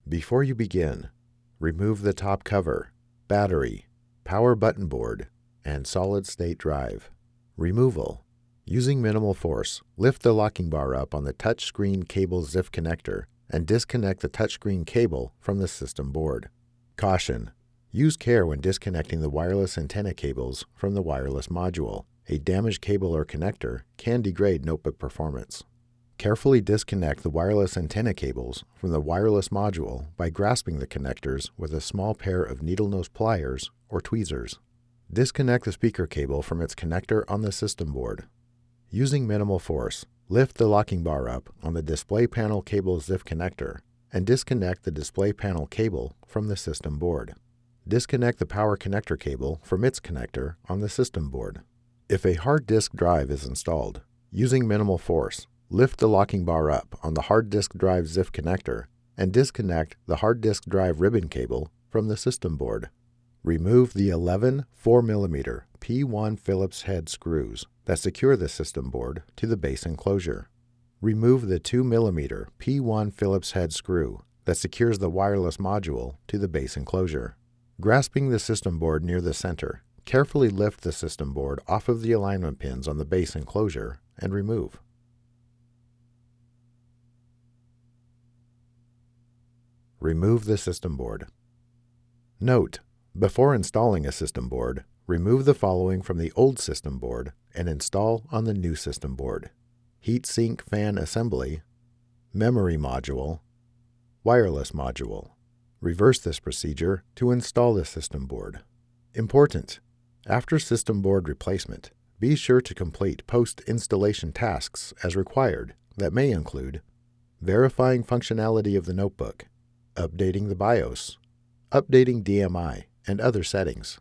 Before you begin, remove the top cover, battery, power button board, and solid-state drive. Removal. Using minimal force, lift the locking bar up on the touchscreen cable ZIF connector and disconnect the touchscreen cable from the system board. Caution. Use care when disconnecting the wireless antenna cables from the wireless module. A damaged cable or connector can degrade notebook performance. Carefully disconnect the wireless antenna cables from the wireless module by grasping the connectors with a small pair of needle-nose pliers or tweezers. Disconnect the speaker cable from its connector on the system board. Using minimal force, lift the locking bar up on the display panel cable ZIF connector and disconnect the display panel cable from the system board. Disconnect the power connector cable from its connector on the system board. If a hard disk drive is installed, using minimal force, lift the locking bar up on the hard disk drive ZIF connector and disconnect the hard disk drive ribbon cable from the system board. Remove the 11 4mm P1 Phillips head screws that secure the system board to the base enclosure. Remove the 2mm P1 Phillips head screw that secures the wireless module to the base enclosure. Grasping the system board near the center, carefully lift the system board off of the alignment pins on the base enclosure and remove. Remove the system board. Note: before installing a system board, remove the following from the old system board and install on the new system board: heatsink fan assembly, memory module, wireless module. Reverse this procedure to install the system board. Important: after system board replacement, be sure to complete post-installation tasks as required that may include verifying functionality of the notebook, updating the BIOS, updating DMI and other settings.